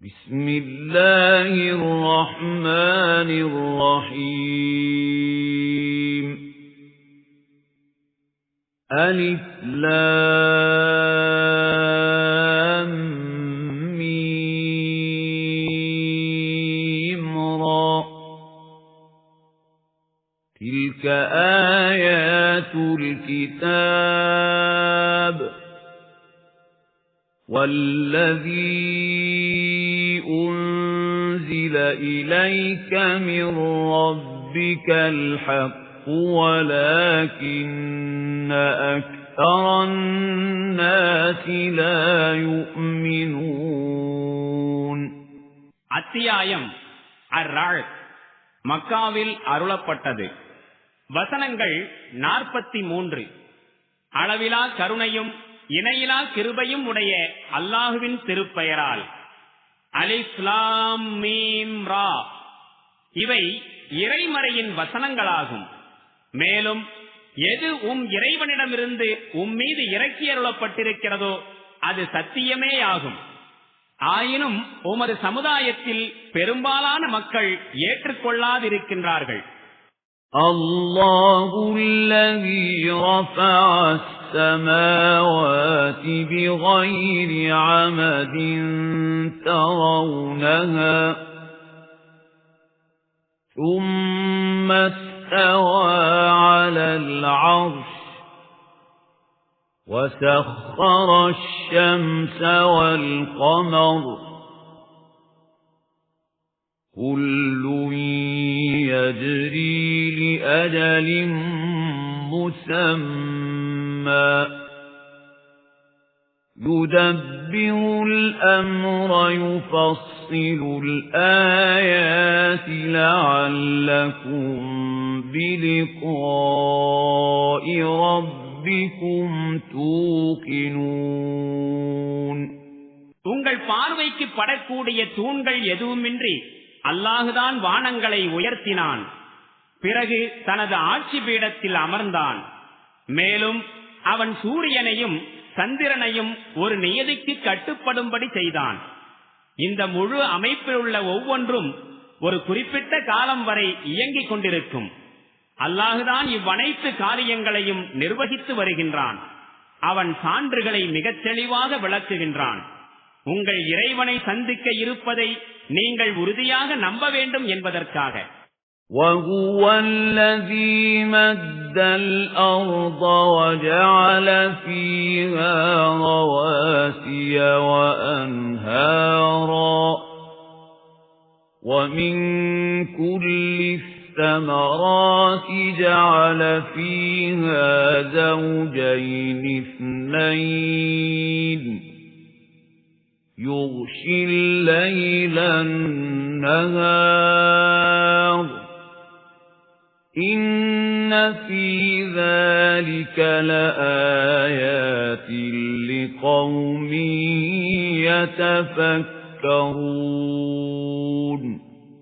بسم الله الرحمن الرحيم ألف لام ميم را تلك آيات الكتاب والذي أنزل إليك من ربك الحق ولكن أكثر الناس لا يؤمنون. அத்தியாயம் அர்-ரஅத் மக்காவில் அருளப்பட்டது. வசனங்கள் 43. அளவிலா கருணையும் இணையிலா கிருபையும் உடைய அல்லாஹுவின் திருப்பெயரால். அலிஃப் லாம் மீம் ரா. இவை இறைமறையின் வசனங்களாகும். மேலும் எது இறைவனிடமிருந்து மீது இறக்கியருளப்பட்டிருக்கிறதோ அது சத்தியமேயாகும். ஆயினும் உமது சமுதாயத்தில் பெரும்பாலான மக்கள் ஏற்றுக்கொள்ளாதிருக்கின்றார்கள். الله الذي رفع السماوات بغير عمد ترونها ثم استوى على العرش وسخر الشمس والقمر كل يجري لأجل مسمى يدبر الأمر يفصل الآيات لعلكم بلقاء ربكم توقنون. உங்கள் பார்வைக்கு படக்கூடிய தூண்கள் எதுவுமின்றி அல்லாஹுதான் வானங்களை உயர்த்தினான். பிறகு தனது ஆட்சி பீடத்தில் அமர்ந்தான். மேலும் அவன் சூரியனையும் சந்திரனையும் ஒரு நியதிக்கு கட்டுப்படும்படி செய்தான். இந்த முழு அமைப்பில் உள்ள ஒவ்வொன்றும் ஒரு குறிப்பிட்ட காலம் வரை இயங்கிக் கொண்டிருக்கும். அல்லாஹுதான் இவ்வனைத்து காரியங்களையும் நிர்வகித்து வருகின்றான். அவன் சான்றுகளை மிகச் தெளிவாக விளக்குகின்றான். உங்கள் இறைவனை சந்திக்க இருப்பதை நீங்கள் உறுதியாக நம்ப வேண்டும் என்பதற்காக. وَهُوَ الَّذِي مَدَّ الْأَرْضَ وَجَعَلَ فِيهَا رَوَاسِيَ وَأَنْهَارًا وَمِنْ كُلِّ الثَّمَرَاتِ جَعَلَ فِيهَا زَوْجَيْنِ اثْنَيْنِ يُغْشِي اللَّيْلَ النَّهَارَ إِنَّ فِي ذَلِكَ لَآيَاتٍ لِقَوْمٍ يَتَفَكَّرُونَ.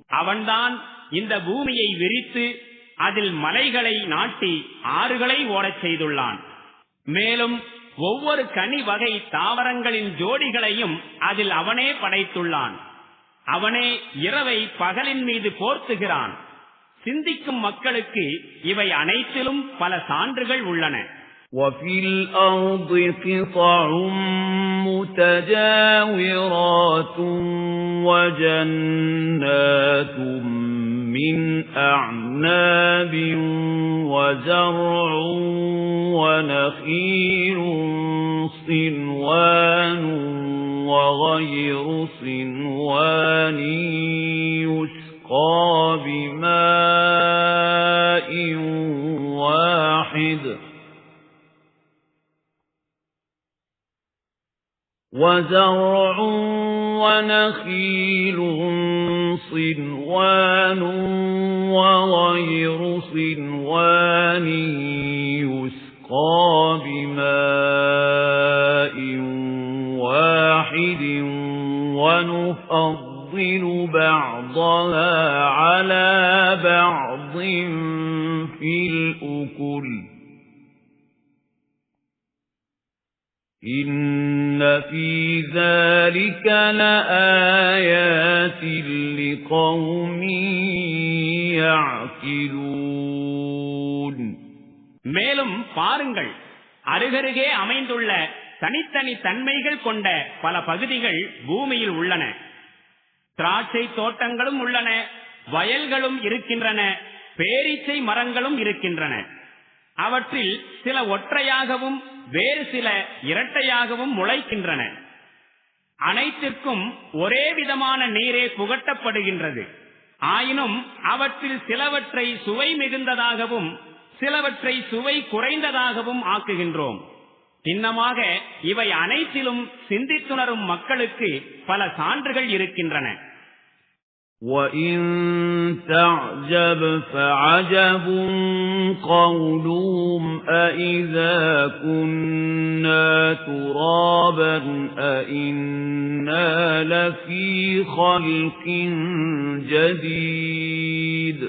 அவன்தான் இந்த பூமியை விரித்து அதில் மலைகளை நாட்டி ஆறுகளை ஓடச் செய்துள்ளான். மேலும் ஒவ்வொரு கனி வகை தாவரங்களின் ஜோடிகளையும் அதில் அவனே படைத்துள்ளான். அவனே இரவை பகலின் மீது போர்த்துகிறான். சிந்திக்கும் மக்களுக்கு இவை அனைத்திலும் பல சான்றுகள் உள்ளன. وَفِي الْأَرْضِ قِطَعٌ مُتَجَاوِرَاتٌ وَجَنَّاتٌ مِّنْ أَعْنَابٍ وَزَرْعٌ وَنَخِيلٌ صِنْوَانٌ وَغَيْرُ صِنْوَانٍ يُسْقَى بِمَاءٍ واحد وَزَرْعٌ وَنَخِيلٌ صِنْوَانٌ وَغَيْرُ صِنْوَانٍ يُسْقَى بِمَاءٍ واحد وَنُفَضِّلُ بَعْضَهَا عَلَى بَعْضٍ فِي الْأُكُلِ إِنَّ فِي ذَلِكَ لَآيَاتٍ لِقَوْمٍ يَعْقِلُونَ. மேலும் பாருங்கள், அருகருகே அமைந்துள்ள தனித்தனி தன்மைகள் கொண்ட பல பகுதிகள் பூமியில் உள்ளன. திராட்சை தோட்டங்களும் உள்ளன, வயல்களும் இருக்கின்றன, பேரீச்சை மரங்களும் இருக்கின்றன. அவற்றில் சில ஒற்றையாகவும் வேறு சில இரட்டையாகவும் முளைக்கின்றன. அனைத்திற்கும் ஒரே விதமான நீரே புகட்டப்படுகின்றது. ஆயினும் அவற்றில் சிலவற்றை சுவை மிகுந்ததாகவும் சிலவற்றை சுவை குறைந்ததாகவும் ஆக்குகின்றோம். சின்னமாக இவை அனைத்திலும் சிந்தித்துணரும் மக்களுக்கு பல சான்றுகள் இருக்கின்றன. وَإِن تَعْجَبْ فَعَجَبٌ قَوْلُهُمْ أَإِذَا كُنَّا تُرَابًا أَإِنَّا لَفِي خَلْقٍ جَدِيدٍ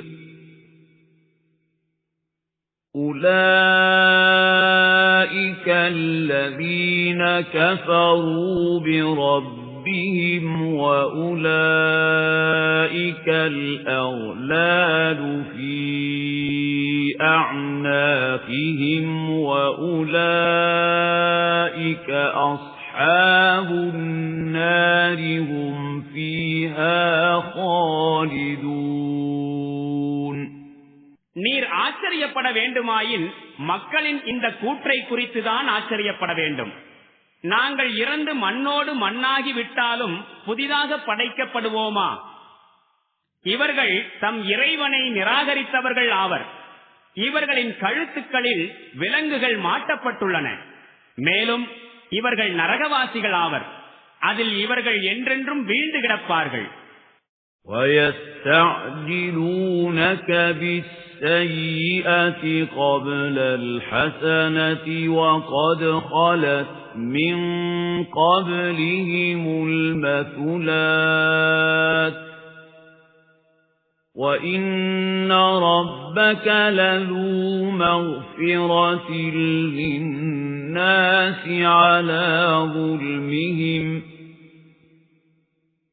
أُولَئِكَ الَّذِينَ كَفَرُوا بِرَبِّهِمْ وَأُولَئِكَ الْأَغْلَالُ فِي أَعْنَاقِهِمْ وَأُولَئِكَ أَصْحَابُ النَّارِ هُمْ فِيهَا خَالِدُونَ. நீர் ஆச்சரியப்பட வேண்டுமாயின் மக்களின் இந்த கூற்றை குறித்துதான் ஆச்சரியப்பட வேண்டும். நாங்கள் இறந்து மண்ணோடு மண்ணாகி விட்டாலும் புதிதாக படைக்கப்படுவோமா? இவர்கள் தம் இறைவனை நிராகரித்தவர்கள் ஆவர். இவர்களின் கழுத்துக்களில் விலங்குகள் மாட்டப்பட்டுள்ளன. மேலும் இவர்கள் நரகவாசிகள் ஆவர். அதில் இவர்கள் என்றென்றும் வீழ்ந்து கிடப்பார்கள். وَيَسْتَعْجِلُونَكَ بِالسَّيِّئَةِ قَبْلَ الْحَسَنَةِ وَقَدْ خَلَتْ مِنْ قَبْلِهِمُ الْمَثُلَاتُ وَإِنَّ رَبَّكَ لَذُو مَغْفِرَةٍ لِلنَّاسِ عَلَى ظُلْمِهِمْ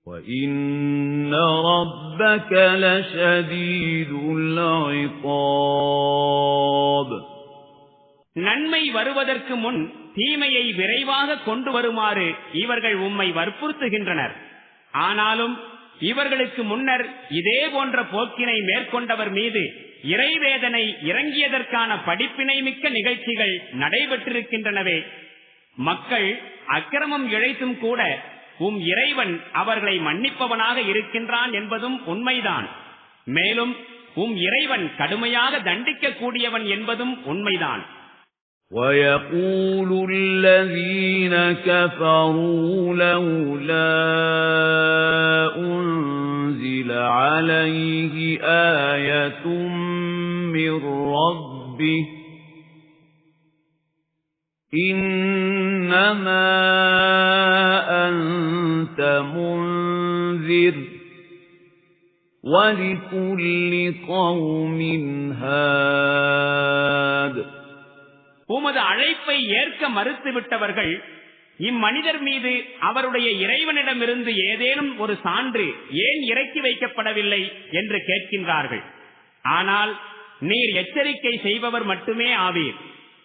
وَإِنَّ رَبَّكَ لَشَدِيدُ الْعِقَابِ. நன்மை வருவதற்கு முன் தீமையை விரைவாக கொண்டு வருமாறு இவர்கள் உம்மை வற்புறுத்துகின்றனர். ஆனாலும் இவர்களுக்கு முன்னர் இதே போன்ற போக்கினை மேற்கொண்டவர் மீது இறைவேதனை இறங்கியதற்கான படிப்பினை மிக்க நிகழ்ச்சிகள் நடைபெற்றிருக்கின்றனவே. மக்கள் அக்கிரமம் இழைத்தும் கூட உம் இறைவன் அவர்களை மன்னிப்பவனாக இருக்கின்றான் என்பதும் உண்மைதான். மேலும் உம் இறைவன் கடுமையாக தண்டிக்க கூடியவன் என்பதும் உண்மைதான். وَيَقُولُ الَّذِينَ كَفَرُوا لَوْلَا أُنْزِلَ عَلَيْهِ آيَةٌ مِّن رَّبِّهِ إِنَّمَا أَنْتَ مُنذِرٌ وَلِكُلِّ قَوْمٍ هَادٍ. உமது அழைப்பை ஏற்க மறுத்துவிட்டவர்கள் இம்மனிதர் மீது அவருடைய இறைவனிடமிருந்து ஏதேனும் ஒரு சான்று ஏன் இறக்கி வைக்கப்படவில்லை என்று கேட்கின்றார்கள். ஆனால் நீர் எச்சரிக்கை செய்பவர் மட்டுமே ஆவீர்.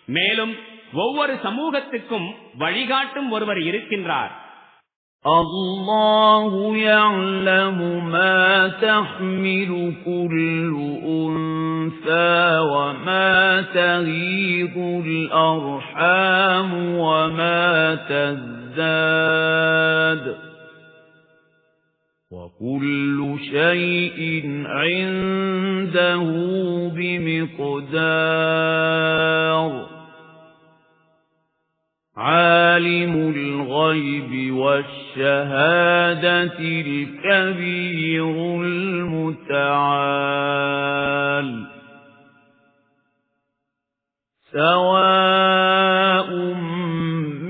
மேலும் ஒவ்வொரு சமூகத்துக்கும் வழிகாட்டும் ஒருவர் இருக்கின்றார். الله يعلم ما تحمل كل أنثى وما تغيض الأرحام وما تزداد وكل شيء عنده بمقدار. عالم الغيب والشهادة الكبير المتعال. سواء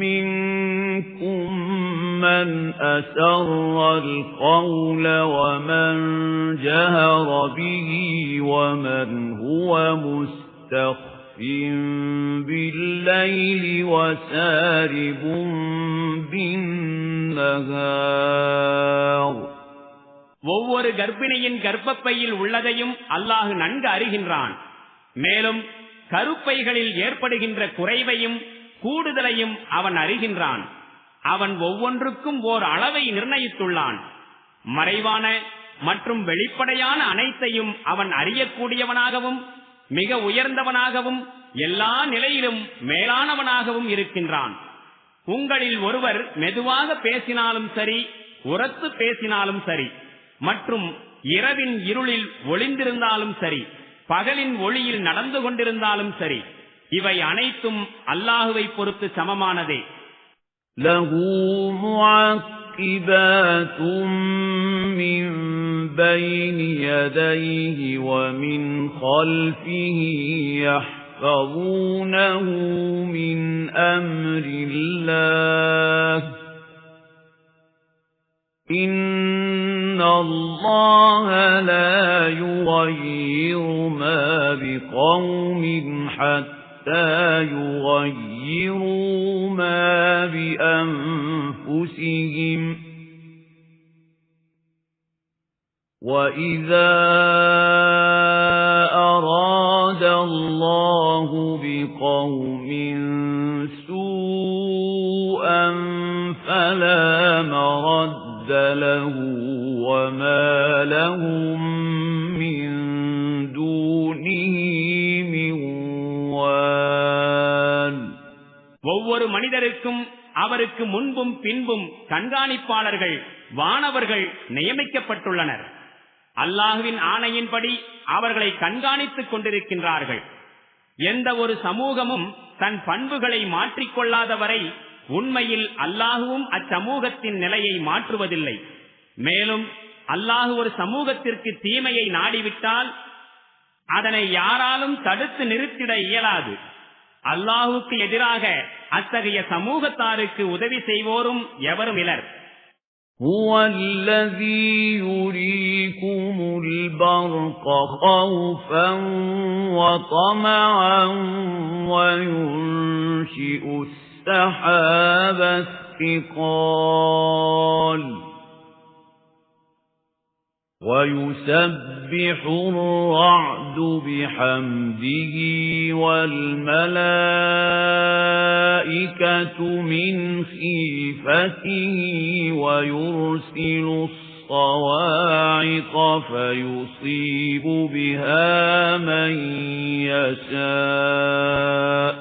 منكم من أسر القول ومن جهر به ومن هو مستخف بالليل وسارب بالنهار. ஒவ்வொரு கர்ப்பிணியின் கர்ப்பப்பையில் உள்ளதையும் அல்லாஹ் நன்கு அறிகின்றான். மேலும் கருப்பைகளில் ஏற்படுகின்ற குறைவையும் கூடுதலையும் அவன் அறிகின்றான். அவன் ஒவ்வொன்றுக்கும் ஓர் அளவை நிர்ணயித்துள்ளான். மறைவான மற்றும் வெளிப்படையான அனைத்தையும் அவன் அறியக்கூடியவனாகவும் மிக உயர்ந்தவனாகவும் எல்லா நிலையிலும் மேலானவனாகவும் இருக்கின்றான். உங்களில் ஒருவர் மெதுவாக பேசினாலும் சரி, உரத்து பேசினாலும் சரி, மற்றும் இரவின் இருளில் ஒளிந்திருந்தாலும் சரி, பகலின் ஒளியில் நடந்து கொண்டிருந்தாலும் சரி, இவை அனைத்தும் அல்லாஹுவை பொறுத்து சமமானதே. லஹு முஅக்கிபாத்தும் மின் பைனி யதைஹி வ மின் கல்ஃபிஹி யஹ்ஃபஸூனஹு மின் அம்ரில்லாஹ். اللَّهَ لَا يُغَيِّرُ مَا بِقَوْمٍ حَتَّى يُغَيِّرُوا مَا بِأَنفُسِهِمْ. وَإِذَا أَرَادَ اللَّهُ بِقَوْمٍ سُوءًا فَلَا مَرَدَّ له وما لهم من دونه من وال. ஒவ்வொரு மனிதருக்கும் அவருக்கு முன்பும் பின்பும் கண்காணிப்பாளர்கள் வானவர்கள் நியமிக்கப்பட்டுள்ளனர். அல்லாஹுவின் ஆணையின்படி அவர்களை கண்காணித்துக் கொண்டிருக்கின்றார்கள். எந்த ஒரு சமூகமும் தன் பண்புகளை மாற்றிக்கொள்ளாத வரை உண்மையில் அல்லாஹுவும் அச்சமூகத்தின் நிலையை மாற்றுவதில்லை. மேலும் அல்லாஹு ஒரு சமூகத்திற்கு தீமையை நாடிவிட்டால் அதனை யாராலும் தடுத்து நிறுத்திட இயலாது. அல்லாஹுக்கு எதிராக அத்தகைய சமூகத்தாருக்கு உதவி செய்வோரும் எவரும் இலர். هُوَ الَّذِي يُرِيكُمُ الْبَرْقَ خَوْفًا وَطَمَعًا وَيُنْشِئُ السَّحَابَ الثِّقَالَ وَيُسَبِّحُ الرَّعْدُ بِحَمْدِهِ وَالْمَلَائِكَةُ مِنْ خِيفَتِهِ وَيُرْسِلُ الصَّوَاعِقَ فَيُصِيبُ بِهَا مَن يَشَاءُ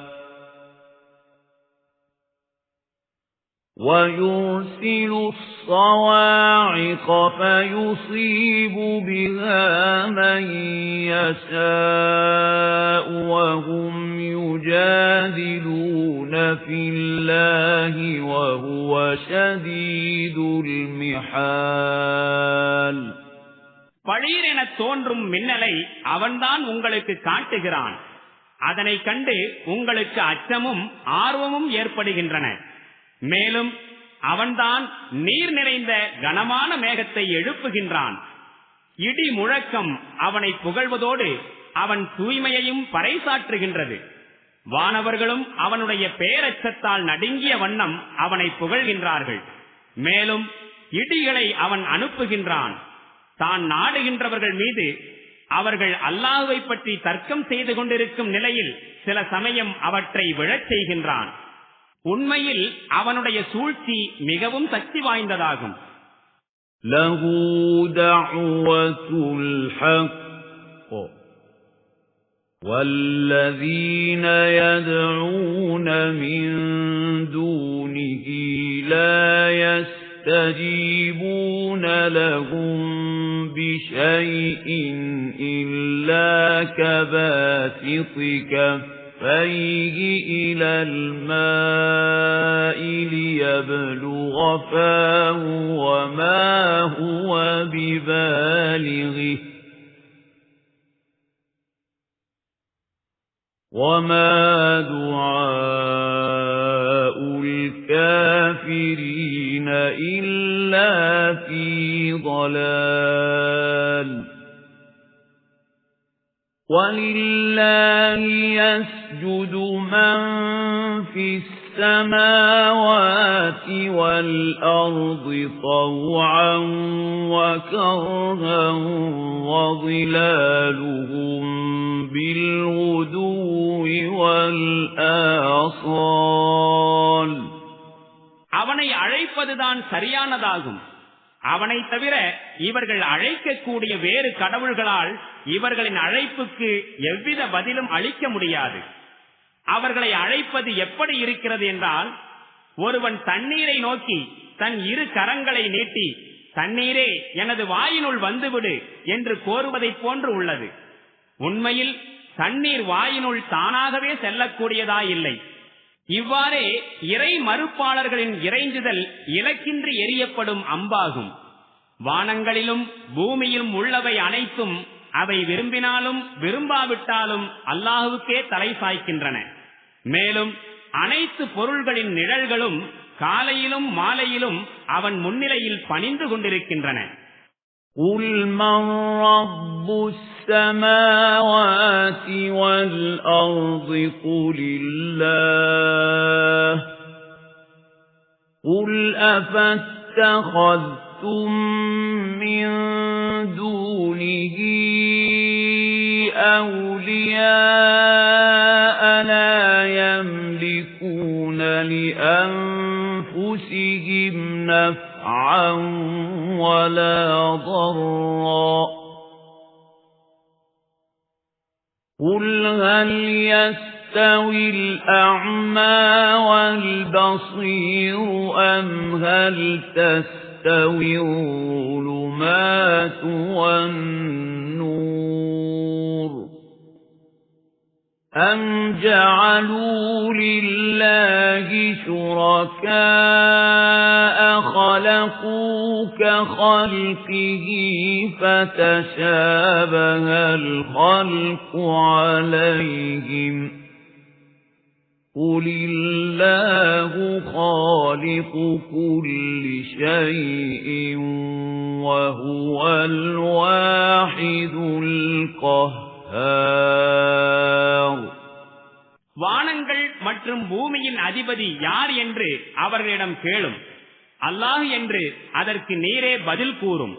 وَيُرْسِلُ الصَّوَاعِقَ فَيُصِيبُ بِهَا مَن يَشَاءُ وَهُمْ يُجَادِلُونَ فِي اللَّهِ وَهُوَ شَدِيدُ الْمِحَالِ. பளீரென தோன்றும் மின்னலை அவன்தான் உங்களுக்கு காட்டுகிறான். அதனை கண்டு உங்களுக்கு அச்சமும் ஆர்வமும் ஏற்படுகின்றன. மேலும் அவன்தான் நீர் நிறைந்த கனமான மேகத்தை எழுப்புகின்றான். இடி முழக்கம் அவனை புகழ்வதோடு அவன் தூய்மையையும் பறைசாற்றுகின்றது. வானவர்களும் அவனுடைய பேரச்சத்தால் நடுங்கிய வண்ணம் அவனை புகழ்கின்றார்கள். மேலும் இடிகளை அவன் அனுப்புகின்றான். தான் நாடுகின்றவர்கள் மீது அவர்கள் அல்லாஹ்வை பற்றி தர்க்கம் செய்து கொண்டிருக்கும் நிலையில் சில சமயம் அவற்றை விழச் செய்கின்றான். உண்மையில் அவனுடைய சூழ்ச்சி மிகவும் சக்தி வாய்ந்ததாகும். லஹு தஅவத்துல் ஹக் வல்லதீன யதுஊன மின் தூனிஹி லா يستجيبون لهم بشيء إلا كباسط كفيه إلى الماء ليبلغ فاه وما هو ببالغه وما دعاء الكافرين إلا في ضلال ولله يَسْجُدُ مَن فِي السَّمَاوَاتِ وَالْأَرْضِ طَوْعًا وَكَرْهًا وَظِلَالُهُم بِالْغُدُوِّ وَالْآصَالِ. அவனை அழைப்பதுதான் சரியானதாகும். அவனை தவிர இவர்கள் அழைக்கக்கூடிய வேறு கடவுள்களால் இவர்களின் அழைப்புக்கு எவ்வித பதிலும் அளிக்க முடியாது. அவர்களை அழைப்பது எப்படி இருக்கிறது என்றால், ஒருவன் தண்ணீரை நோக்கி தன் இரு கரங்களை நீட்டி தண்ணீரே எனது வாயினுள் வந்துவிடு என்று கோருவதைப் போன்று உள்ளது. உண்மையில் தண்ணீர் வாயினுள் தானாகவே செல்லக்கூடியதாயில்லை. இவ்வாறே இறை மறுப்பாளர்களின் இறைஞ்சுதல் இலக்கின்றி எரியப்படும் அம்பாகும். வானங்களிலும் பூமியிலும் உள்ளவை அனைத்தும் அவை விரும்பினாலும் விரும்பாவிட்டாலும் அல்லாஹுவுக்கே தலை சாய்க்கின்றன. மேலும் அனைத்து பொருள்களின் நிழல்களும் காலையிலும் மாலையிலும் அவன் முன்னிலையில் பணிந்து கொண்டிருக்கின்றன. قُلْ مَنْ رَبُّ السَّمَاوَاتِ وَالْأَرْضِ قُلِ اللَّهُ قُلْ أَفَاتَّخَذْتُم مِّن دُونِهِ أَوْلِيَاءَ لَا يَمْلِكُونَ لِأَنفُسِهِمْ نَفْعًا وَلَا ضَرًّا قُلْ هَلْ يَسْتَوِي الْأَعْمَى وَالْبَصِيرُ أَمْ هَلْ تَسْتَوِي الظُّلُمَاتُ وَالنُّورُ أَمْ جَعَلُوا لِلَّهِ شُرَكَاءَ خَلَقُوا كَخَلْقِهِ فَتَشَابَهَ الْخَلْقُ عَلَيْهِمْ قُلِ اللَّهُ خَالِقُ كُلِّ شَيْءٍ وَهُوَ الْوَاحِدُ الْقَهَّارُ. வானங்கள் மற்றும் பூமியின் அதிபதி யார் என்று அவர்களிடம் கேளும். அல்லாஹ் என்று அதற்கு நீரே பதில் கூறும்.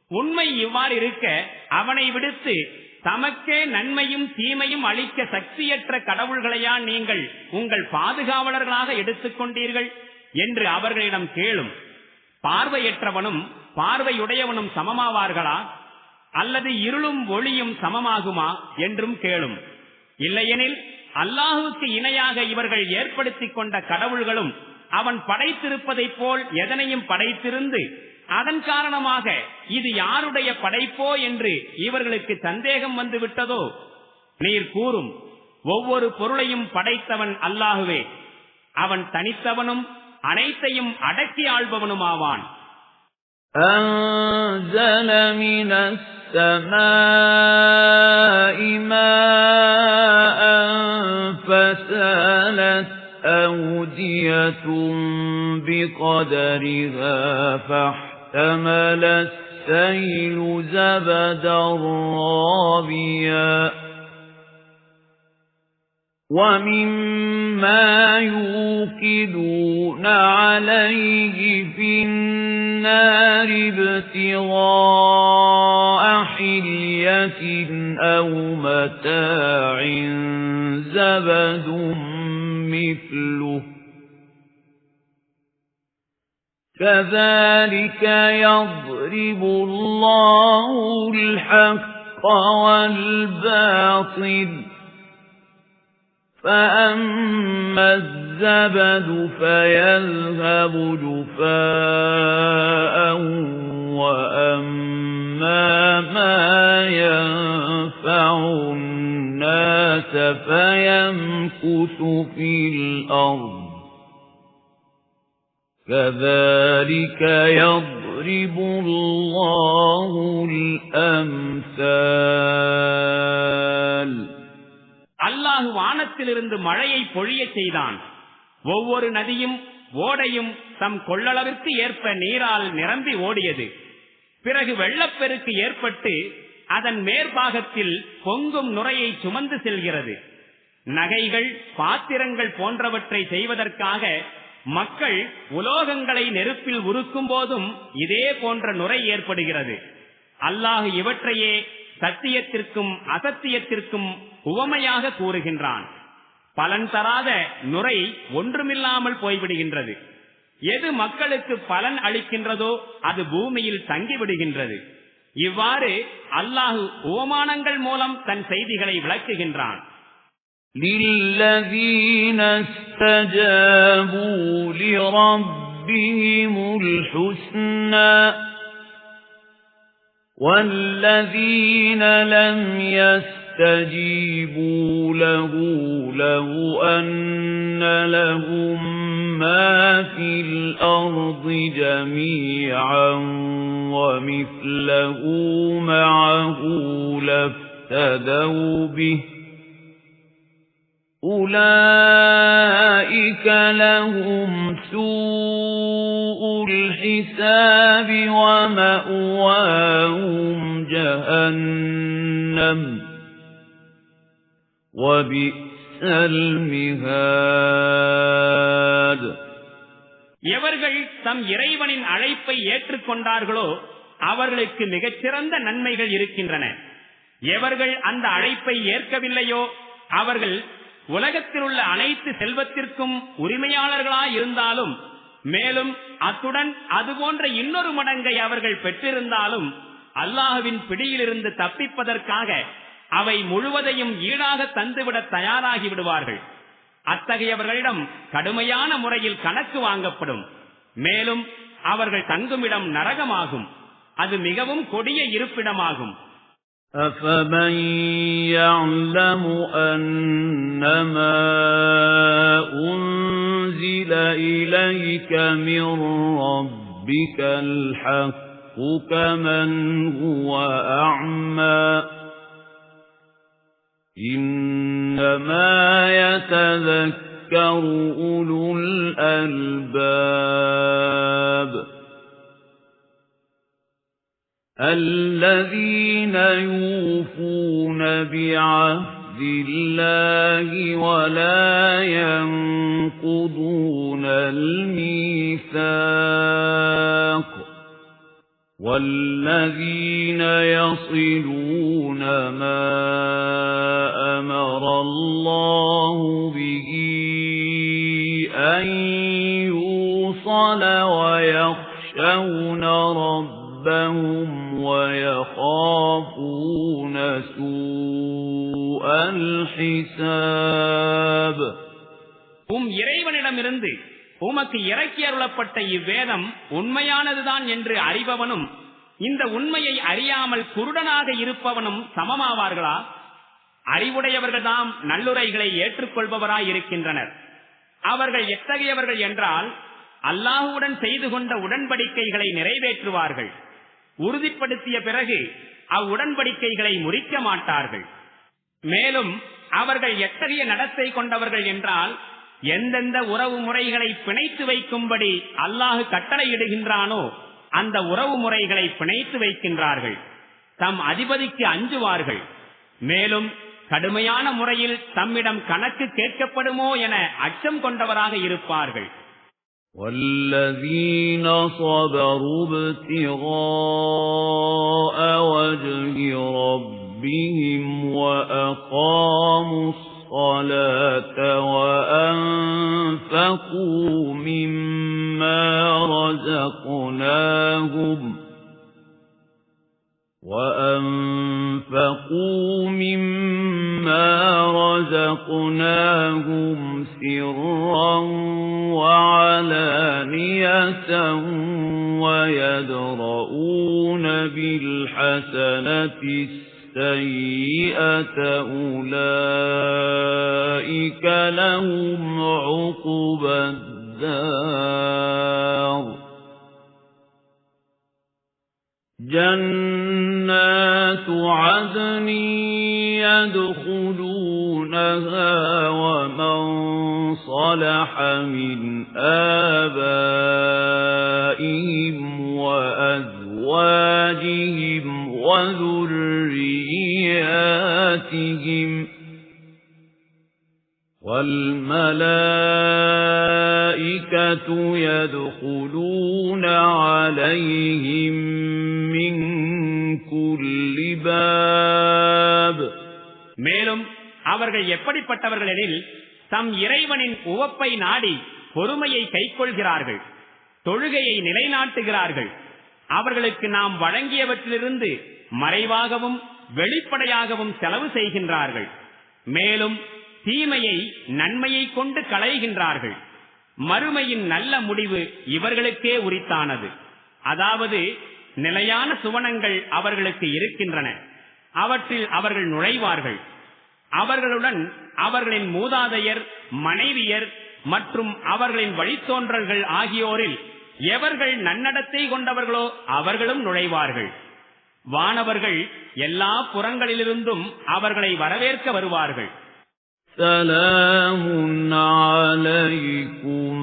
உண்மை இவ்வாறு இருக்க அவனை விடுத்து தமக்கே நன்மையும் தீமையும் அளிக்க சக்தியற்ற கடவுள்களையா நீங்கள் உங்கள் பாதுகாவலர்களாக எடுத்துக்கொண்டீர்கள் என்று அவர்களிடம் கேளும். பார்வையற்றவனும் பார்வையுடையவனும் சமமாவார்களா? அல்லது இருளும் ஒளியும் சமமாகுமா என்றும் கேளும். இல்லையெனில் அல்லாஹுவுக்கு இணையாக இவர்கள் ஏற்படுத்திக் கொண்ட கடவுள்களும் அவன் படைத்திருப்பதைப் போல் எதனையும் படைத்திருந்து அதன் காரணமாக இது யாருடைய படைப்போ என்று இவர்களுக்கு சந்தேகம் வந்து விட்டதோ? நீர் கூறும், ஒவ்வொரு பொருளையும் படைத்தவன் அல்லாஹுவே. அவன் தனித்தவனும் அனைத்தையும் அடக்கி ஆள்பவனுமாவான். أَنزَلَ مِنَ السَّمَاءِ مَاءً فَسَالَتْ أَوْدِيَةٌ بِقَدَرِهَا فَاحْتَمَلَ السَّيْلُ زَبَدًا رَّابِيًا وَمِمَّا يُوقِدُونَ عَلَيْهِ فِي النَّارِ ابْتِغَاءَ حِلْيَةٍ أَوْ مَتَاعٍ زَبَدٌ مِثْلُهُ كَذَلِكَ يَضْرِبُ اللَّهُ الْحَقَّ وَالْبَاطِلَ فَأَمَّا الزَّبَدُ فَيَذْهَبُ جُفَاءً وَأَمَّا مَا يَنفَعُ النَّاسَ فَيَمْكُثُ فِي الْأَرْضِ كَذَلِكَ يَضْرِبُ اللَّهُ الْأَمْثَالَ. அல்லாஹ் வானத்திலிருந்து மழையை பொழிய செய்தான். ஒவ்வொரு நதியும் ஓடையும் தம் கொள்ளளவிற்கு ஏற்ப நீரால் நிரம்பி ஓடியது. பிறகு வெள்ளப்பெருக்கு ஏற்பட்டு அதன் மேற்பாகத்தில் பொங்கும் நுரையை சுமந்து செல்கிறது. நகைகள், பாத்திரங்கள் போன்றவற்றை செய்வதற்காக மக்கள் உலோகங்களை நெருப்பில் உருக்கும் போதும் இதே போன்ற நுரை ஏற்படுகிறது. அல்லாஹ் இவற்றையே சத்தியத்திற்கும் அசத்தியத்திற்கும் உவமையாக கூறுகின்றான். பலன் தராத நுரை ஒன்றுமில்லாமல் போய்விடுகின்றது. எது மக்களுக்கு பலன் அளிக்கின்றதோ அது பூமியில் தங்கிவிடுகின்றது. இவ்வாறு அல்லாஹ் உவமானங்கள் மூலம் தன் செய்திகளை விளக்குகின்றான். لِلَّذِينَ اسْتَجَابُوا لِرَبِّهِمُ الْحُسْنَى وَالَّذِينَ لَمْ يَسْتَجِيبُوا لَهُ لَوْ أَنَّ لَهُم مَّا فِي الْأَرْضِ جَمِيعًا وَمِثْلَهُ مَعَهُ لَافْتَدَوْا بِهِ أُولَئِكَ لَهُمْ سُوءُ الْحِسَابِ وَمَأْوَاهُمْ جَهَنَّمُ وَبِئْسَ الْمِهَادُ. எவர்கள் தம் இறைவனின் அழைப்பை ஏற்றுக்கொண்டார்களோ அவர்களுக்கு மிகச்சிறந்த நன்மைகள் இருக்கின்றன. எவர்கள் அந்த அழைப்பை ஏற்கவில்லையோ அவர்கள் உலகத்தில் உள்ள அனைத்து செல்வத்திற்கும் உரிமையாளர்களாய் இருந்தாலும், மேலும் அத்துடன் அதுபோன்ற இன்னொரு மடங்கை அவர்கள் பெற்றிருந்தாலும் அல்லாஹ்வின் பிடியிலிருந்து தப்பிப்பதற்காக அவை முழுவதையும் ஈடாக தந்துவிட தயாராகி விடுவார்கள். அத்தகையவர்களிடம் கடுமையான முறையில் கணக்கு வாங்கப்படும். மேலும் அவர்கள் தங்குமிடம் நரகமாகும். அது மிகவும் கொடிய இருப்பிடமாகும். أَفَمَن يَعْلَمُ أَنَّمَا أُنزِلَ إِلَيْكَ مِن رَّبِّكَ الْحَقُّ كَمَنْ هُوَ أَعْمَى إِنَّمَا يَتَذَكَّرُ أُولُو الْأَلْبَابِ الَّذِينَ يُوفُونَ بِعَهْدِ اللَّهِ وَلَا يَنقُضُونَ الْمِيثَاقَ وَالَّذِينَ يَصِلُونَ مَا أَمَرَ اللَّهُ بِهِ أَن يُوصَلَ وَيَخْشَوْنَ رَبَّهُمْ وَيَخَافُونَ سُوءَ الْحِسَابِ. இறைவனிடமிருந்து உமக்கு இறக்கி அருளப்பட்ட இவ்வேதம் உண்மையானதுதான் என்று அறிபவனும் இந்த உண்மையை அறியாமல் குருடனாக இருப்பவனும் சமமாவார்களா? அறிவுடையவர்கள்தாம் நல்லுரைகளை ஏற்றுக்கொள்பவராய் இருக்கின்றனர். அவர்கள் எத்தகையவர்கள் என்றால் அல்லாஹுவுடன் செய்து கொண்ட உடன்படிக்கைகளை நிறைவேற்றுவார்கள். உறுதிப்படுத்திய பிறகு அவ்வுடன்படிக்கைகளை முறிக்க மாட்டார்கள். மேலும் அவர்கள் எத்தகைய நடத்தை கொண்டவர்கள் என்றால் எந்தெந்த உறவு முறைகளை பிணைத்து வைக்கும்படி அல்லாஹ் கட்டளையிடுகின்றானோ அந்த உறவு முறைகளை பிணைத்து வைக்கின்றார்கள். தம் அதிபதிக்கு அஞ்சுவார்கள். மேலும் கடுமையான முறையில் தம்மிடம் கணக்கு கேட்கப்படுமோ என அச்சம் கொண்டவராக இருப்பார்கள். وَالَّذِينَ صَبَرُوا ابْتِغَاءَ وَجْهِ رَبِّهِمْ وَأَقَامُوا الصَّلَاةَ وَأَنفَقُوا مِمَّا رَزَقْنَاهُمْ سِرًّا وَعَلَانِيَةً وَيَدْرَؤُونَ بِالْحَسَنَةِ السَّيِّئَةَ أُولَئِكَ لَهُمْ عُقْبَى الدَّارِ جَنَّاتُ عَدْنٍ يَدْخُلُونَهَا وَمَن صَلَحَ مِنْ آبَائِهِمْ وَأَزْوَاجِهِمْ وَذُرِّيَّاتِهِمْ وَالْمَلَائِكَةُ يَدْخُلُونَ عَلَيْهِمْ مِنْ كُلِّ بَابٍ. மேலும் அவர்கள் எப்படிப்பட்டவர்கள் எனில் தம் இறைவனின் உவப்பை நாடி பொறுமையை கைக்கொள்கிறார்கள், தொழுகையை நிலைநாட்டுகிறார்கள், அவர்களுக்கு நாம் வழங்கியவற்றிலிருந்து மறைவாகவும் வெளிப்படையாகவும் செலவு செய்கின்றார்கள், மேலும் தீமையை நன்மையை கொண்டு களைகின்றார்கள். மறுமையின் நல்ல முடிவு இவர்களுக்கே உரித்தானது. அதாவது நிலையான சுவனங்கள் அவர்களுக்கு இருக்கின்றன, அவற்றில் அவர்கள் நுழைவார்கள். அவர்களுடன் அவர்களின் மூதாதையர், மனைவியர் மற்றும் அவர்களின் வழித்தோன்றல்கள் ஆகியோரில் எவர்கள் நன்னடத்தை கொண்டவர்களோ அவர்களும் நுழைவார்கள். வானவர்கள் எல்லா புறங்களிலிருந்தும் அவர்களை வரவேற்க வருவார்கள். سَلَامٌ عَلَيْكُمْ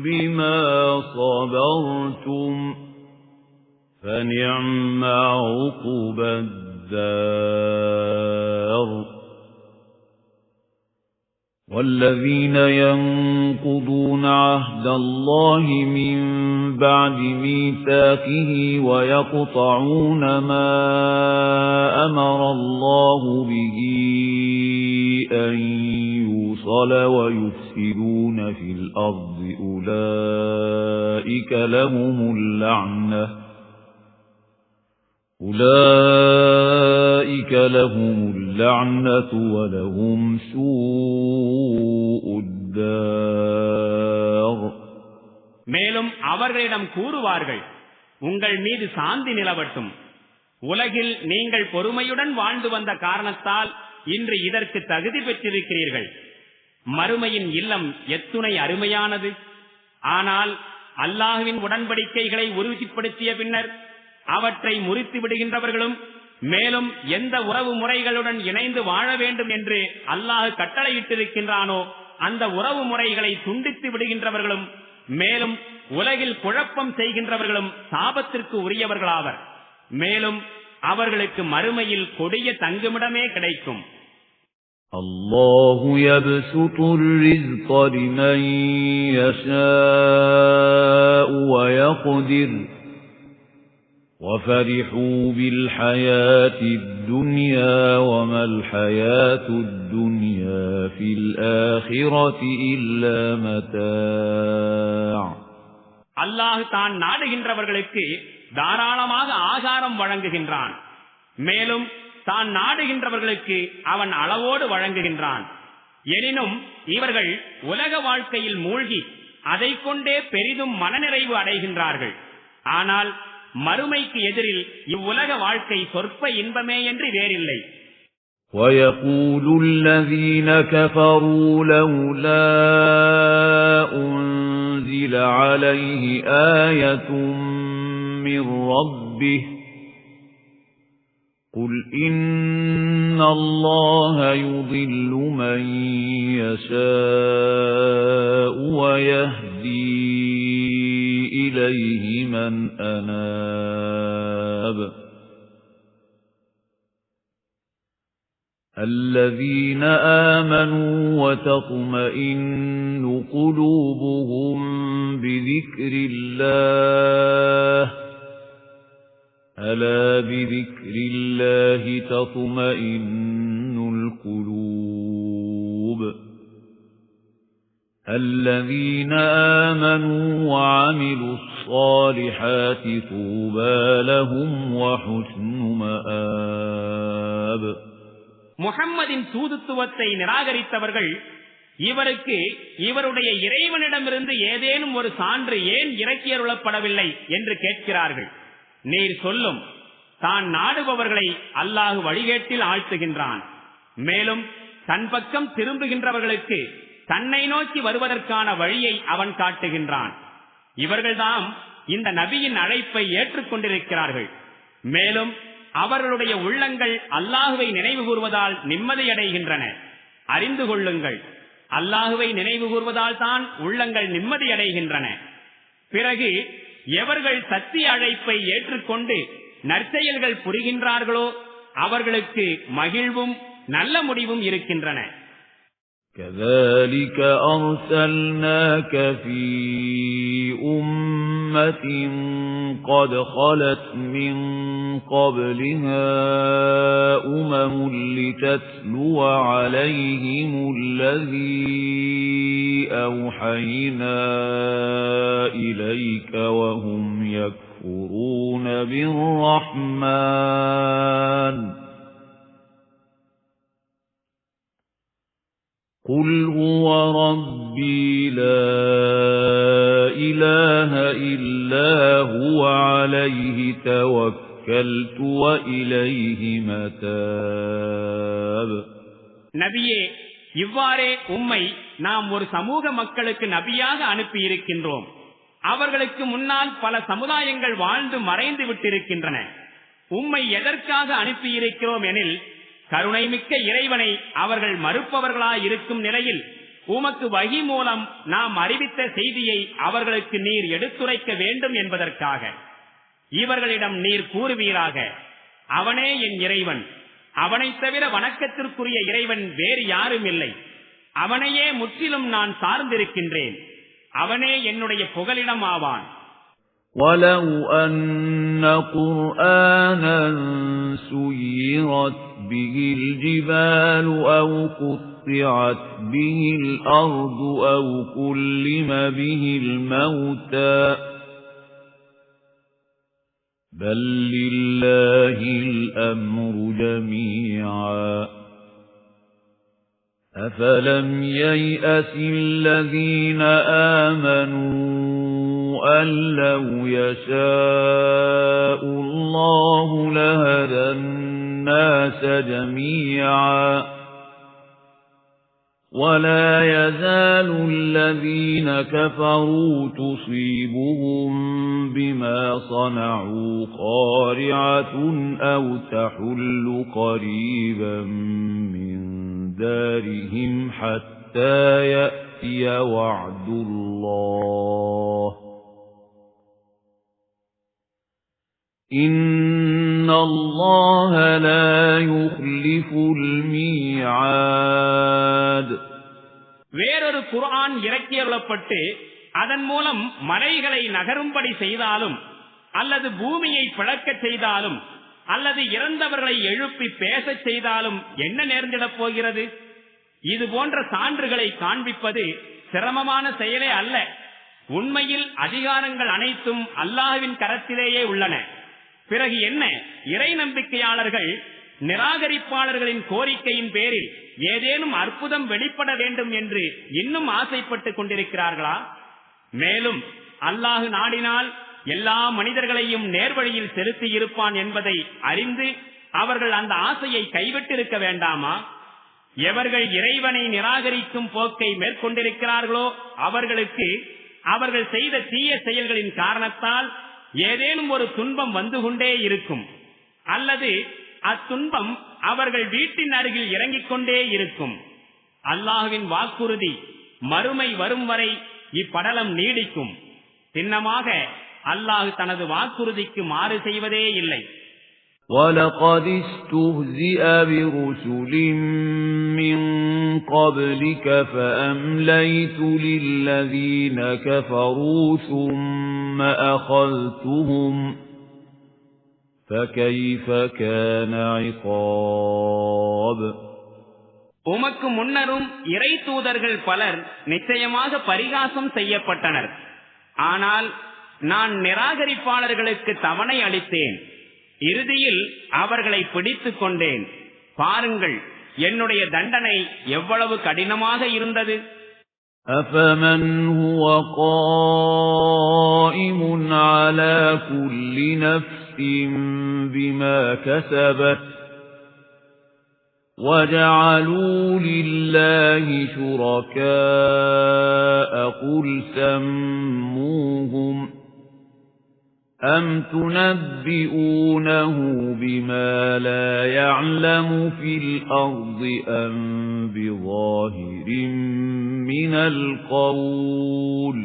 بِمَا صَبَرْتُمْ فَنِعْمَ عُقْبَى الدَّارِ. وَالَّذِينَ يَنقُضُونَ عَهْدَ اللَّهِ مِنْ بَعْدِ مِيثَاقِهِ وَيَقْطَعُونَ مَا أَمَرَ اللَّهُ بِهِ أَنْ يُوصَلَ وَيُفْسِدُونَ فِي الْأَرْضِ أُولَئِكَ لَهُمُ اللَّعْنَةُ وَلَهُمْ سُوءُ الدَّارِ. மேலும் அவர்களிடம் கூறுவார்கள், உங்கள் மீது சாந்தி நிலவட்டும். உலகில் நீங்கள் பொறுமையுடன் வாழ்ந்து வந்த காரணத்தால் இன்று இதற்கு தகுதி பெற்றிருக்கிறீர்கள். மறுமையின் இல்லம் எத்துணை அருமையானது. ஆனால் அல்லாஹ்வின் உடன்படிக்கைகளை உறுதிப்படுத்திய பின்னர் அவற்றை முறித்து விடுகின்றவர்களும், மேலும் எந்த உறவு முறைகளுடன் இணைந்து வாழ வேண்டும் என்று அல்லாஹ் கட்டளையிட்டிருக்கின்றானோ அந்த உறவு முறைகளை துண்டித்து விடுகின்றவர்களும், மேலும் உலகில் குழப்பம் செய்கின்றவர்களும் சாபத்திற்கு உரியவர்களாவர். மேலும் அவர்களுக்கு மறுமையில் கொடிய தங்குமிடமே கிடைக்கும். அல்லாஹு யப்சுத்துர் ரிஸ்க லிமன் யஷாஉ வ யக்திர் وَفَرِحُوا بِالْحَيَاةِ الدُّنْيَا وَمَا الْحَيَاةُ الدُّنْيَا فِي الْآخِرَةِ إِلَّا مَتَاعٌ. அல்லாஹ் தான் நாடுகின்றவர்களுக்கு தாராளமாக ஆகாரம் வழங்குகின்றான். மேலும் தான் நாடுகின்றவர்களுக்கு அவன் அளவோடு வழங்குகின்றான். எனினும் இவர்கள் உலக வாழ்க்கையில் மூழ்கி அதை கொண்டே பெரிதும் மனநிறைவு அடைகின்றார்கள். ஆனால் மறுமைக்கு எதிரில் இவ்வுலக வாழ்க்கை சொற்ப இன்பமே என்று வேறில்லை. وَيَقُولُ الَّذِينَ كَفَرُوا لَوْلَا أُنْزِلَ عَلَيْهِ آيَةٌ مِّن رَّبِّهِ قُلْ إِنَّ اللَّهَ يُضِلُّ مَن يَشَاءُ وَيَهْدِي إِلَيْهِ مَنْ أَنَابَ. الَّذِينَ آمَنُوا وَتَطْمَئِنُّ قُلُوبُهُم بِذِكْرِ اللَّهِ أَلَا بِذِكْرِ اللَّهِ تَطْمَئِنُّ الْقُلُوبُ. الَّذِينَ آمَنُوا وَعَمِلُوا الصَّالِحَاتِ طُوبَى لَهُمْ وَحُسْنُ مَآبٍ. முஹம்மதின் தூதுத்துவத்தை நிராகரித்தவர்கள் இவருக்கு இவருடைய இறைவனிடமிருந்து ஏதேனும் ஒரு சான்று ஏன் இறக்கியருளப்படவில்லை என்று கேட்கிறார்கள். நீர் சொல்லும், தான் நாடுபவர்களை அல்லாஹ் வழிகேட்டில் ஆழ்த்துகின்றான். மேலும் தன் பக்கம் திரும்புகின்றவர்களுக்கு தன்னை நோக்கி வருவதற்கான வழியை அவன் காட்டுகின்றான். இவர்கள்தான் இந்த நபியின் அழைப்பை ஏற்றுக்கொண்டிருக்கிறார்கள். மேலும் அவர்களுடைய உள்ளங்கள் அல்லாஹுவை நினைவு கூர்வதால் நிம்மதியடைகின்றன. அறிந்து கொள்ளுங்கள், அல்லாஹுவை நினைவு கூர்வதால் தான் உள்ளங்கள் நிம்மதியடைகின்றன. பிறகு எவர்கள் சத்திய அழைப்பை ஏற்றுக்கொண்டு நற்செயல்கள் புரிகின்றார்களோ அவர்களுக்கு மகிழ்வும் நல்ல முடிவும் இருக்கின்றன. كذلك أرسلناك في أمة قد خلت من قبلها لتتلو عليهم الذي أوحينا إليك وهم يكفرون بالرحمن قل هو ربي لا إله إلا هو عليه توكلت وإليه متاب. நபியே, இவ்வாறே உம்மை நாம் ஒரு சமூக மக்களுக்கு நபியாக அனுப்பி இருக்கின்றோம். அவர்களுக்கு முன்னால் பல சமுதாயங்கள் வாழ்ந்து மறைந்து விட்டிருக்கின்றன. உம்மை எதற்காக அனுப்பியிருக்கிறோம் எனில், கருணைமிக்க இறைவனை அவர்கள் மறுப்பவர்களாயிருக்கும் நிலையில் உமக்கு வஹி மூலம் நாம் அறிவித்த செய்தியை அவர்களுக்கு நீர் எடுத்துரைக்க வேண்டும் என்பதற்காக. இவர்களிடம் நீர் கூறுவீராக, அவனே என் இறைவன், அவனைத் தவிர வணக்கத்திற்குரிய இறைவன் வேறு யாரும் இல்லை. அவனையே முற்றிலும் நான் சார்ந்திருக்கின்றேன். அவனே என்னுடைய புகலிடம் ஆவான். وَلَوْ أَنَّ قُرْآنًا سُيِّرَتْ بِهِ الْجِبَالُ أَوْ قُطِّعَتْ بِهِ الْأَرْضُ أَوْ كُلِّمَ بِهِ الْمَوْتَى بَل لِّلَّهِ الْأَمْرُ جَمِيعًا أَفَلَمْ يَيْأَسِ الَّذِينَ آمَنُوا أَن لَّوْ يَشَاءُ اللَّهُ لَهَدَى النَّاسَ جَمِيعًا وَلَا يَزَالُ الَّذِينَ كَفَرُوا تُصِيبُهُم بِمَا صَنَعُوا قَارِعَةٌ أَوْ تَحُلُّ قَرِيبًا مِّن دَارِهِمْ حَتَّى يَأْتِيَ وَعْدُ اللَّهِ إِنَّ اللَّهَ لَا يُخْلِفُ الْمِيعَادَ. வேறொரு குர்ஆன் இறக்கியருளப்பட்டு அதன் மூலம் மலைகளை நகரும்படி செய்தாலும், அல்லது பூமியை பிளக்கச் செய்தாலும், அல்லது இறந்தவர்களை எழுப்பி பேசச் செய்தாலும் என்ன நேர்ந்திடப் போகிறது? இது போன்ற சான்றுகளை காண்பிப்பது சிரமமான செயலே அல்ல. உண்மையில் அதிகாரங்கள் அனைத்தும் அல்லாஹ்வின் கரத்திலேயே உள்ளன. பிறகு என்ன, இறை நம்பிக்கையாளர்கள் நிராகரிப்பாளர்களின் கோரிக்கையின் பேரில் ஏதேனும் அற்புதம் வெளிப்பட வேண்டும் என்று இன்னும் ஆசைப்பட்டுக் கொண்டிருக்கிறார்களா? மேலும் அல்லாஹ் நாடினால் எல்லா மனிதர்களையும் நேர்வழியில் செலுத்தி இருப்பான் என்பதை அறிந்து அவர்கள் அந்த ஆசையை கைவிட்டிருக்க வேண்டாமா? எவர்கள் இறைவனை நிராகரிக்கும் போக்கை மேற்கொண்டிருக்கிறார்களோ அவர்களுக்கு அவர்கள் செய்த தீய செயல்களின் காரணத்தால் ஏதேனும் ஒரு துன்பம் வந்து கொண்டே இருக்கும், அல்லது அத்துன்பம் அவர்கள் வீட்டின் அருகில் இறங்கிக் கொண்டே இருக்கும். அல்லாஹ்வின் வாக்குறுதி மறுமை வரும் வரை இப்படலம் நீடிக்கும். சின்னமாக அல்லாஹ் தனது வாக்குறுதிக்கு மாறு செய்வதே இல்லை. وَلَقَدِ اسْتُهْزِئَ بِرُسُلٍ مِّن قَبْلِكَ فَأَمْلَيْتُ لِلَّذِينَ كَفَرُوا ثُمَّ أَخَذْتُهُمْ فَكَيْفَ كَانَ عِقَابِ. உமக்கு முன்னரும் இறை தூதர்கள் பலர் நிச்சயமாக பரிகாசம் செய்யப்பட்டனர். ஆனால் நான் நிராகரிப்பாளர்களுக்கு தவணை அளித்தேன். இறுதியில் அவர்களை பிடித்துக் கொண்டேன். பாருங்கள், என்னுடைய தண்டனை எவ்வளவு கடினமாக இருந்தது. أَفَمَنْ هُوَ قَائِمٌ عَلَى كُلِّ نَفْسٍ بِمَا كَسَبَتْ وَجَعَلُوا لِلَّهِ شُرَكَاءَ قُلْ سَمُّوهُمْ أَمْ تُنَبِّئُونَهُ بِمَا لَا يَعْلَمُ فِي الْأَرْضِ أَمْ بِظَاهِرٍ مِنَ الْقَوْلِ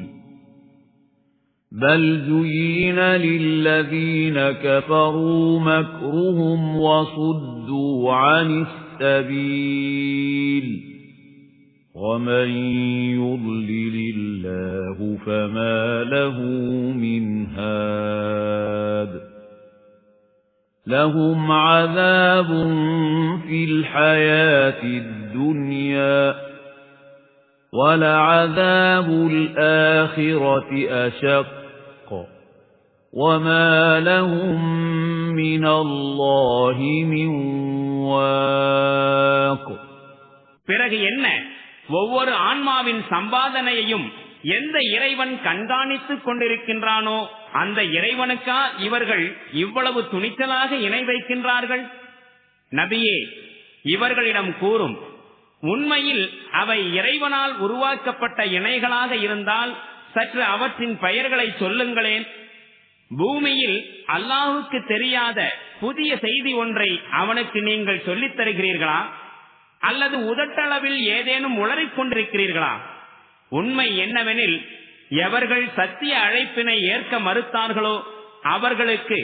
بَلْ زُيِّنَ لِلَّذِينَ كَفَرُوا مَكْرُهُمْ وَصُدُّوا عَنِ السَّبِيلِ ومن يضلل الله فما له من هاد لهم عذاب في الحياة الدنيا ولعذاب الآخرة أشق وما لهم من الله من واق. பிறகு என்ன? ஒவ்வொரு ஆன்மாவின் சம்பாதனையையும் எந்த இறைவன் கண்காணித்துக் கொண்டிருக்கின்றானோ அந்த இறைவனுக்கா இவர்கள் இவ்வளவு துணிச்சலாக இணை வைக்கின்றார்கள்? நபியே, இவர்களிடம் கூறும், உண்மையில் அவை இறைவனால் உருவாக்கப்பட்ட இணைகளாக இருந்தால் சற்று அவற்றின் பெயர்களை சொல்லுங்களேன். பூமியில் அல்லாஹுக்கு தெரியாத புதிய செய்தி ஒன்றை அவனுக்கு நீங்கள் சொல்லித் தருகிறீர்களா? அல்லது உதட்டளவில் ஏதேனும் உளறிக் கொண்டிருக்கிறீர்களா? உண்மை என்னவெனில், எவர்கள் சத்திய அழைப்பினை ஏற்க மறுத்தார்களோ அவர்களுக்கு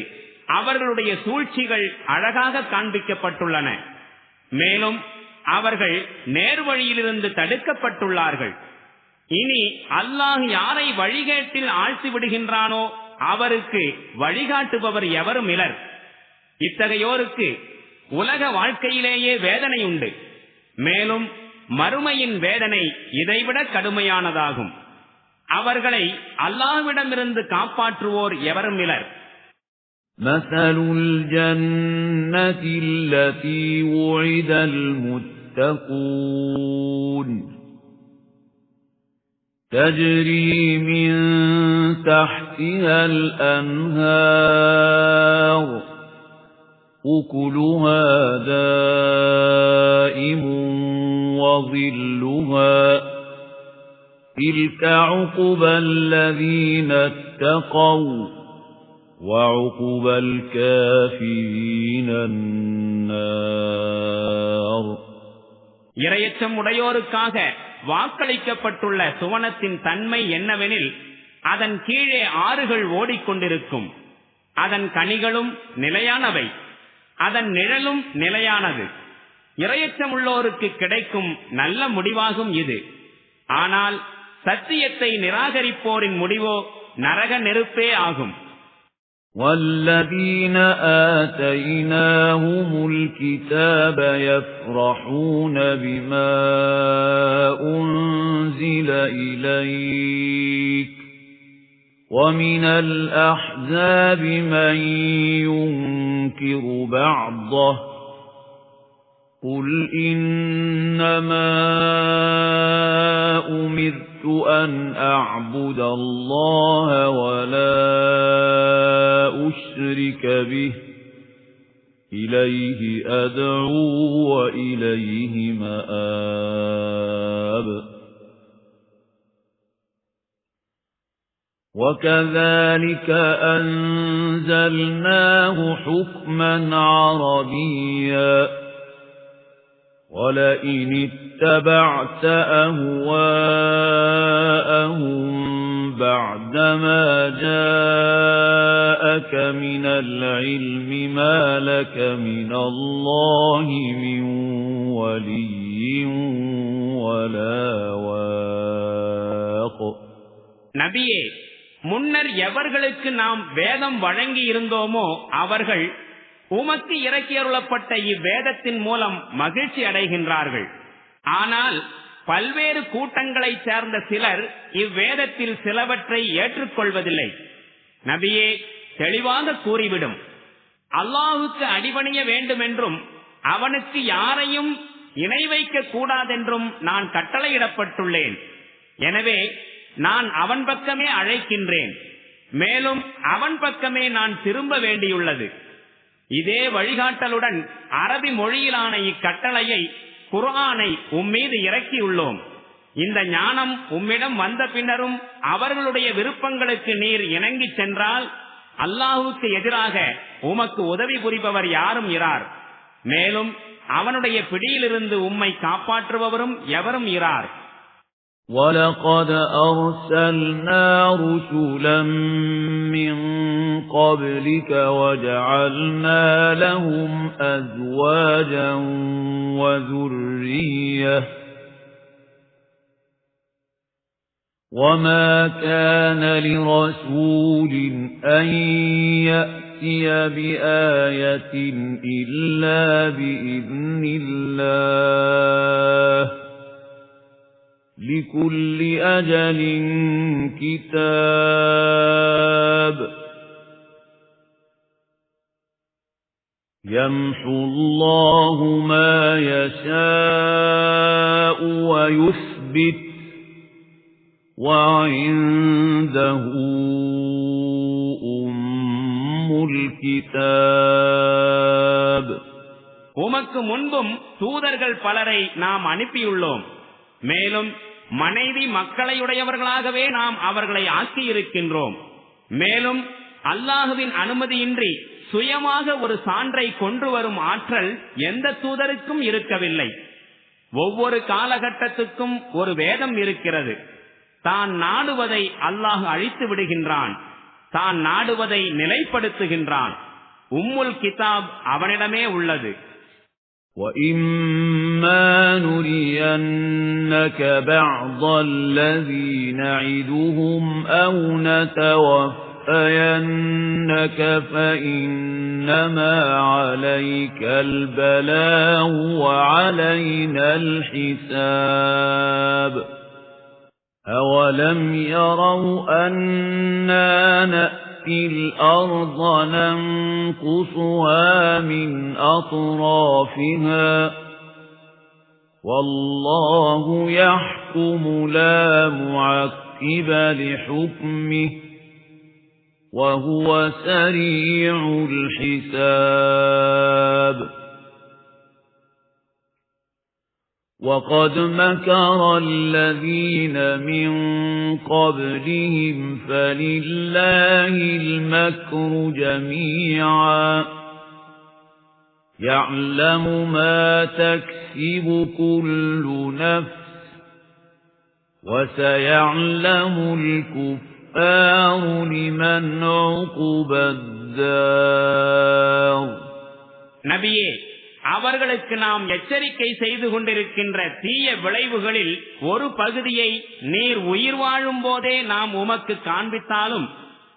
அவர்களுடைய சூழ்ச்சிகள் அழகாக காண்பிக்கப்பட்டுள்ளன. மேலும் அவர்கள் நேர்வழியிலிருந்து தடுக்கப்பட்டுள்ளார்கள். இனி அல்லாஹ் யாரை வழிகேட்டில் ஆழ்த்தி விடுகின்றானோ அவருக்கு வழிகாட்டுபவர் எவரும் இலர். இத்தகையோருக்கு உலக வாழ்க்கையிலேயே வேதனை உண்டு. மேலும் மறுமையின் வேதனை இதைவிட கடுமையானதாகும். அவர்களை அல்லாஹ்விடமிருந்து காப்பாற்றுவோர் எவரும் இலர். مثل الجنة التي وعد المتقون تجري من تحتها الأنهار أكلها دائم وظلها تلك عقبى الذين اتقوا وعقبى الكافرين النار. இறையச்சம் உடையோருக்காக வாக்களிக்கப்பட்டுள்ள சுவனத்தின் தன்மை என்னவெனில், அதன் கீழே ஆறுகள் ஓடிக்கொண்டிருக்கும். அதன் கனிகளும் நிலையானவை, அதன் நிழலும் நிலையானது. இறையச்சம் உள்ளோருக்கு கிடைக்கும் நல்ல முடிவாகும் இது. ஆனால் சத்தியத்தை நிராகரிப்போரின் முடிவோ நரக நெருப்பே ஆகும். والذين آتيناهم الكتاب يفرحون بما أنزل إليك ومن الأحزاب من ينكر بعضه قل إنما أمرت أن أعبد الله ولا أشرك به إليه أدعو وإليه مآب. وكذلك أنزلناه حكما عربيا ولئن اتبعت أهواءهم بعدما جاءك من العلم ما لك من الله من ولي ولا واق. நபியே, முன்னர் எவர்களுக்கு நாம் வேதம் வழங்கி இருந்தோமோ அவர்கள் உமக்கு இறக்கியருளப்பட்ட இவ்வேதத்தின் மூலம் மகிழ்ச்சி அடைகின்றார்கள். ஆனால் பல்வேறு கூட்டங்களைச் சேர்ந்த சிலர் இவ்வேதத்தில் சிலவற்றை ஏற்றுக்கொள்வதில்லை. நபியே, தெளிவாக கூறிவிடும், அல்லாஹுக்கு அடிபணிய வேண்டுமென்றும் அவனுக்கு யாரையும் இணை வைக்க கூடாதென்றும் நான் கட்டளையிடப்பட்டுள்ளேன். எனவே நான் அவன் பக்கமே அழைக்கின்றேன். மேலும் அவன் பக்கமே நான் திரும்ப வேண்டியுள்ளது. இதே வழிகாட்டலுடன் அரபி மொழியிலான இக்கட்டளையை, குர்ஆனை உம்மீது இறக்கியுள்ளோம். இந்த ஞானம் உம்மிடம் வந்த பின்னரும் அவர்களுடைய விருப்பங்களுக்கு நீர் இணங்கி சென்றால் அல்லாஹுக்கு எதிராக உமக்கு உதவி புரிபவர் யாரும் இரார். மேலும் அவனுடைய பிடியிலிருந்து உம்மை காப்பாற்றுபவரும் எவரும் இரார். وَلَقَدْ أَرْسَلْنَا رُسُلًا مِّن قَبْلِكَ وَجَعَلْنَا لَهُمْ أَزْوَاجًا وَذُرِّيَّةً وَمَا كَانَ لِرَسُولٍ أَن يَأْتِيَ بِآيَةٍ إِلَّا بِإِذْنِ اللَّهِ لِكُلِّ أَجَلٍ كِتَابٌ يَمْحُو اللَّهُ مَا يَشَاءُ وَيُثْبِتُ وَعِندَهُ أُمُّ الْكِتَابِ உமக்கு முன்பும் தூதர்கள் பலரை நாம் அனுப்பியுள்ளோம். மேலும் மனைவி மக்களையுடையவர்களாகவே நாம் அவர்களை ஆக்கியிருக்கின்றோம். மேலும் அல்லாஹுவின் அனுமதியின்றி சுயமாக ஒரு சான்றை கொண்டு வரும் ஆற்றல் எந்த தூதருக்கும் இருக்கவில்லை. ஒவ்வொரு காலகட்டத்துக்கும் ஒரு வேதம் இருக்கிறது. தான் நாடுவதை அல்லாஹ் அழித்து விடுகின்றான், தான் நாடுவதை நிலைப்படுத்துகின்றான். உம்முல் கிதாப் அவனிடமே உள்ளது. وَإِمَّا نُرِيَنَّكَ بَعْضَ الَّذِي نَعِدُهُمْ أَوْ نَتَوَفَّيَنَّكَ فَإِنَّمَا عَلَيْكَ الْبَلَاغُ وَعَلَيْنَا الْحِسَابُ أَوَلَمْ يَرَوْا أَنَّا نَأْتِي الْأَرْضَ نَنقُصُهَا مِنْ أَطْرَافِهَا وَاللَّهُ يَحْكُمُ لَا مُعَقِّبَ لِحُكْمِهِ وَهُوَ سَرِيعُ الْحِسَابِ وَقَدْ مَكَرَ الَّذِينَ مِنْ قَبْلِهِمْ فَلِلَّهِ الْمَكْرُ جَمِيعًا يَعْلَمُ مَا تَكْسِبُ كُلُّ نَفْسٍ وَسَيَعْلَمُ الْكُفَّارُ لِمَنْ عُقْبَى الدَّارِ நபியே, அவர்களுக்கு நாம் எச்சரிக்கை செய்து கொண்டிருக்கின்ற தீய விளைவுகளில் ஒரு பகுதியை நீர் உயிர் வாழும் போதே நாம் உமக்கு காண்பித்தாலும்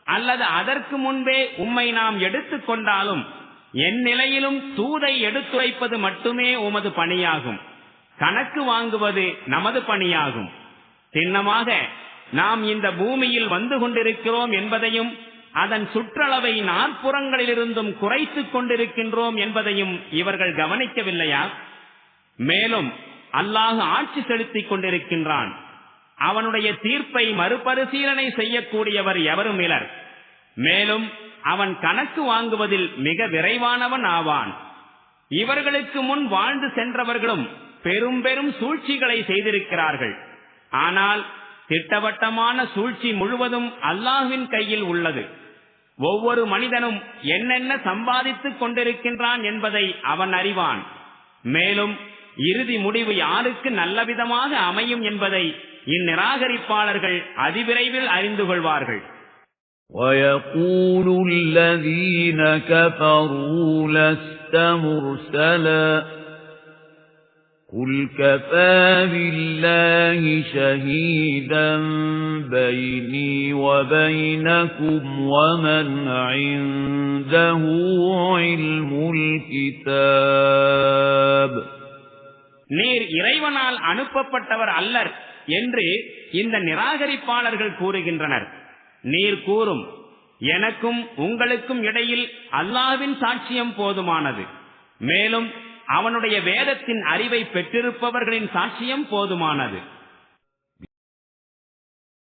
அல்லது அதற்கு முன்பே உம்மை நாம் எடுத்துக் கொண்டாலும் என் நிலையிலும் தூதை எடுத்துரைப்பது மட்டுமே உமது பணியாகும். கணக்கு வாங்குவது நமது பணியாகும். சின்னமாக நாம் இந்த பூமியில் வந்து கொண்டிருக்கிறோம் என்பதையும் அதன் சுற்றளவை நாற்புறங்களிலிருந்தும் குறைத்துக் கொண்டிருக்கின்றோம் என்பதையும் இவர்கள் கவனிக்கவில்லையா? மேலும் அல்லாஹ் ஆட்சி செலுத்திக் கொண்டிருக்கின்றான். அவனுடைய தீர்ப்பை மறுபரிசீலனை செய்யக்கூடியவர் எவரும் இலர். மேலும் அவன் கணக்கு வாங்குவதில் மிக விரைவானவன் ஆவான். இவர்களுக்கு முன் வாழ்ந்து சென்றவர்களும் பெரும் பெரும் சூழ்ச்சிகளை செய்திருக்கிறார்கள். ஆனால் திட்டவட்டமான சூழ்ச்சி முழுவதும் அல்லாஹ்வின் கையில் உள்ளது. ஒவ்வொரு மனிதனும் என்னென்ன சம்பாதித்துக் கொண்டிருக்கின்றான் என்பதை அவன் அறிவான். மேலும் இறுதி முடிவு யாருக்கு நல்லவிதமாக அமையும் என்பதை இந்நிராகரிப்பாளர்கள் அதிவிரைவில் அறிந்து கொள்வார்கள். وَيَقُولُ الَّذِينَ كَفَرُوا لَسْتَ مُرْسَلًا قُلْ كَفَى بِاللَّهِ شَهِيدًا بَيْنِي وَبَيْنَكُمْ وَمَنْ عِندَهُ عِلْمُ الْكِتَابِ நீர் இறைவனால் அனுப்பப்பட்டவர் அல்லர் என்று இந்த நிராகரிப்பாளர்கள் கூறுகின்றனர். நீர் கூறும், எனக்கும் உங்களுக்கும் இடையில் அல்லாஹ்வின் சாட்சியம் போதுமானது. மேலும் அவனுடைய வேதத்தின் அறிவை பெற்றிருப்பவர்களின் சாட்சியம் போதுமானது.